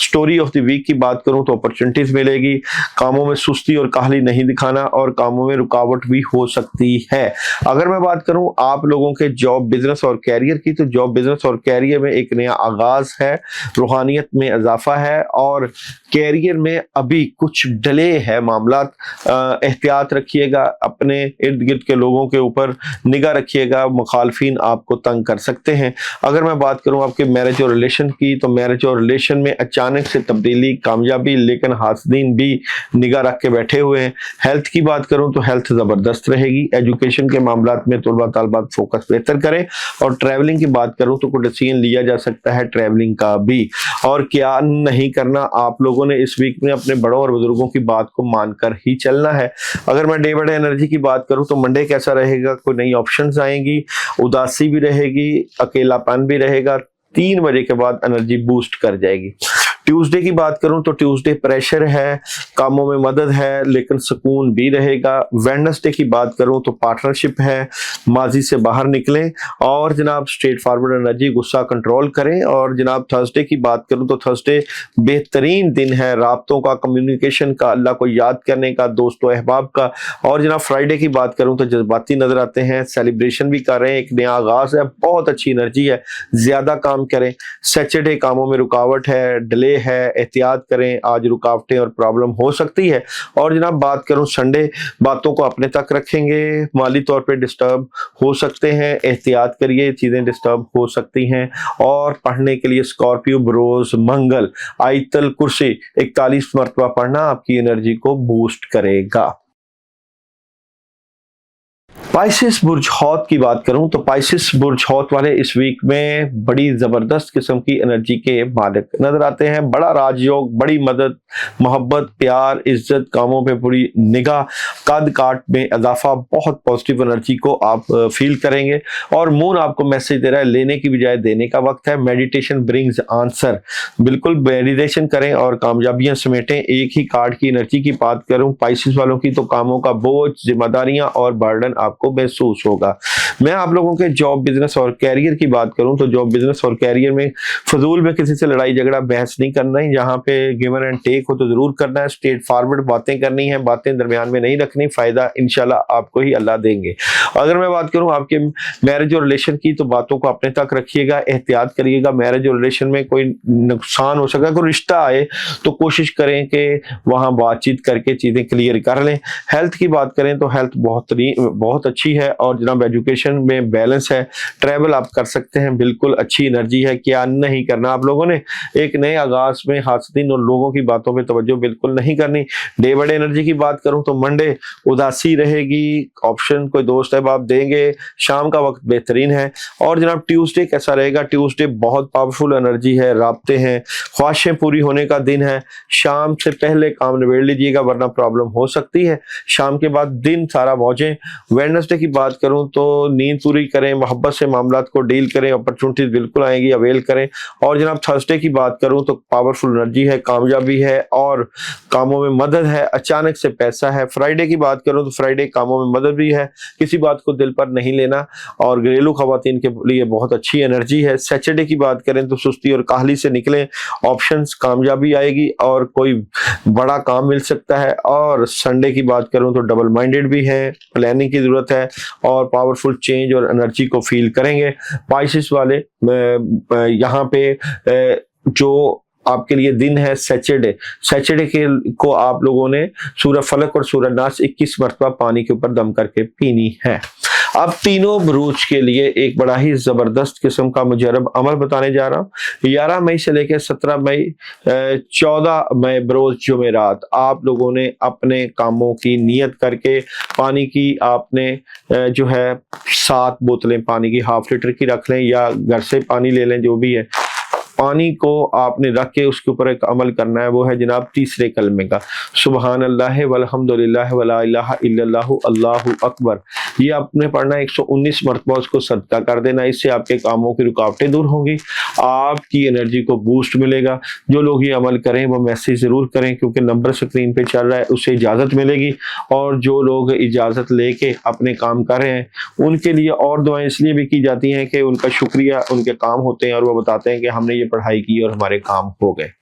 Story of the week کی بات کروں تو اپرچونٹیز ملے گی. کاموں میں سستی اور کاہلی نہیں دکھانا اور کاموں میں رکاوٹ بھی ہو سکتی ہے. اگر میں بات کروں آپ لوگوں کے جاب, بزنس اور کیریئر کی, تو جاب, بزنس اور کیریئر میں ایک نیا آغاز ہے, روحانیت میں اضافہ ہے, اور کیریئر میں ابھی کچھ ڈلے ہے معاملات. احتیاط رکھیے گا, اپنے ارد گرد کے لوگوں کے اوپر نگاہ رکھیے گا, مخالفین آپ کو تنگ کر سکتے ہیں. اگر میں بات کروں آپ کے میرج اور ریلیشن کی, تو میرج اور ریلیشن میں اچانک سے تبدیلی, کامیابی, لیکن حاسدین بھی نگاہ رکھ کے بیٹھے ہوئے ہیں. ہیلتھ کی بات کروں تو ہیلتھ زبردست رہے گی. ایجوکیشن کے معاملات میں طلباء طالبات فوکس بہتر کریں. اور ٹریولنگ کی بات کروں تو کوئی ڈیسیژن لیا جا سکتا ہے ٹریولنگ کا بھی. اور کیا نہیں کرنا, آپ لوگوں نے اس ویک میں اپنے بڑوں اور بزرگوں کی بات کو مان کر ہی چلنا ہے. اگر میں ڈے بائی ڈے انرجی کی بات کروں تو منڈے کیسا رہے گا, کوئی نئی آپشنز آئیں گی, اداسی بھی رہے گی, اکیلا پن بھی رہے گا. 3 بجے کے بعد انرجی بوسٹ کر جائے گی. ٹیوزڈے کی بات کروں تو ٹیوزڈے پریشر ہے, کاموں میں مدد ہے, لیکن سکون بھی رہے گا. ویڈنسڈے کی بات کروں تو پارٹنرشپ ہے, ماضی سے باہر نکلیں, اور جناب اسٹریٹ فارورڈ انرجی, غصہ کنٹرول کریں. اور جناب تھرسڈے کی بات کروں تو تھرسڈے بہترین دن ہے رابطوں کا, کمیونیکیشن کا, اللہ کو یاد کرنے کا, دوست و احباب کا. اور جناب فرائیڈے کی بات کروں تو جذباتی نظر آتے ہیں, سیلیبریشن بھی کر رہے ہیں, ایک نیا آغاز ہے, بہت اچھی انرجی ہے, زیادہ کام کریں. سیچرڈے کاموں میں رکاوٹ ہے, ڈیلے ہے, احتیاط کریں, آج رکاوٹیں اور پرابلم ہو سکتی ہے. اور جناب بات کروں سنڈے, باتوں کو اپنے تک رکھیں گے, مالی طور پہ ڈسٹرب ہو سکتے ہیں, احتیاط کریے, چیزیں ڈسٹرب ہو سکتی ہیں. اور پڑھنے کے لیے اسکارپیو, بروز, منگل, آیت الکرسی 41 مرتبہ پڑھنا آپ کی انرجی کو بوسٹ کرے گا. پائسس برج حوت کی بات کروں تو پائسس برج حوت والے اس ویک میں بڑی زبردست قسم کی انرجی کے مالک نظر آتے ہیں. بڑا راج یوگ, بڑی مدد, محبت, پیار, عزت, کاموں پہ پوری نگاہ, قد کاٹ میں اضافہ, بہت پازیٹیو انرجی کو آپ فیل کریں گے. اور مون آپ کو میسج دے رہا ہے, لینے کی بجائے دینے کا وقت ہے. میڈیٹیشن برنگز آنسر, بالکل میڈیٹیشن کریں اور کامیابیاں سمیٹیں. ایک ہی کارڈ کی انرجی کی بات کروں پائسس والوں کی تو کاموں کا بوجھ, ذمہ داریاں اور برڈن آپ کو محسوس ہوگا. میں آپ لوگوں کے جاب, بزنس اور کیریئر کی بات کروں تو جاب, بزنس اور کیریئر میں فضول میں کسی سے لڑائی جھگڑا, بحث نہیں کرنا ہے. یہاں پہ گیون اینڈ ٹیک ہو تو ضرور کرنا ہے. اسٹریٹ فارورڈ باتیں کرنی ہیں, باتیں درمیان میں نہیں رکھنی. فائدہ انشاءاللہ آپ کو ہی اللہ دیں گے. اگر میں بات کروں آپ کے میرج اور ریلیشن کی تو باتوں کو اپنے تک رکھیے گا, احتیاط کریے گا. میرج اور ریلیشن میں کوئی نقصان ہو سکتا ہے, کوئی رشتہ آئے تو کوشش کریں کہ وہاں بات چیت کر کے چیزیں کلیئر کر لیں. ہیلتھ کی بات کریں تو ہیلتھ بہت اچھی ہے. اور جناب ایجوکیشن میں بیلنس ہے, ٹریول آپ کر سکتے ہیں, بالکل اچھی انرجی ہے. کیا نہیں کرنا آپ لوگوں نے, ایک نئے آغاز میں حاسدین اور لوگوں کی باتوں پہ توجہ بالکل نہیں کرنی. ڈے بائی ڈے انرجی کی بات کروں تو منڈے اداسی رہے گی, آپشن کوئی دوست احباب دیں گے, شام کا وقت بہترین ہے. اور جناب ٹیوزڈے کیسا رہے گا, ٹیوزڈے بہت پاورفل انرجی ہے, رابطے ہیں, خواہشیں پوری ہونے کا دن ہے. شام سے پہلے کام نبیڑ لیجیے گا ورنہ پرابلم ہو سکتی ہے. شام کے بعد دن سارا موجیں. ویڈنسڈے کی بات کروں تو نیند پوری کریں, محبت سے معاملات کو ڈیل کریں, اپرچونٹیز بالکل آئیں گی, اویل کریں. اور جناب تھرسڈے کی بات کروں تو پاورفل انرجی ہے, کامیابی ہے اور کاموں میں مدد ہے, اچانک سے پیسہ ہے. فرائیڈے کی بات کروں تو فرائیڈے کاموں میں مدد بھی ہے, کسی بات کو دل پر نہیں لینا. اور گھریلو خواتین کے لیے بہت اچھی انرجی ہے. سیچرڈے کی بات کریں تو سستی اور کاہلی سے نکلیں, آپشنز, کامیابی آئے گی اور کوئی بڑا کام مل سکتا ہے. اور سنڈے کی بات کروں تو ڈبل مائنڈیڈ بھی ہے, پلاننگ کی ضرورت ہے اور پاورفل چینج اور انرجی کو فیل کریں گے. پائسس والے یہاں پہ جو آپ کے لیے دن ہے سیچرڈے کو آپ لوگوں نے سورہ فلق اور سورہ ناس 21 مرتبہ پانی کے اوپر دم کر کے پینی ہے. اب تینوں بروج کے لیے ایک بڑا ہی زبردست قسم کا مجرب عمل بتانے جا رہا ہوں. 11 مئی سے لے کے 17 مئی 14 مئی بروز جمعرات آپ لوگوں نے اپنے کاموں کی نیت کر کے پانی کی آپ نے جو ہے 7 بوتلیں پانی کی ½ لیٹر کی رکھ لیں یا گھر سے پانی لے لیں, جو بھی ہے. پانی کو آپ نے رکھ کے اس کے اوپر ایک عمل کرنا ہے, وہ ہے جناب تیسرے کلمے کا, سبحان اللہ والحمد للہ ولا الہ الا اللہ اللہ اکبر. یہ آپ نے پڑھنا 119 مرتبہ اس کو صدقہ کر دینا. اس سے آپ کے کاموں کی رکاوٹیں دور ہوں گی, آپ کی انرجی کو بوسٹ ملے گا. جو لوگ یہ عمل کریں وہ میسج ضرور کریں, کیونکہ نمبر سکرین پہ چل رہا ہے, اس سے اجازت ملے گی. اور جو لوگ اجازت لے کے اپنے کام کر رہے ہیں ان کے لیے اور دعائیں اس لیے بھی کی جاتی ہیں کہ ان کا شکریہ ان کے کام ہوتے ہیں اور وہ بتاتے ہیں کہ ہم نے یہ پڑھائی کی اور ہمارے کام ہو گئے.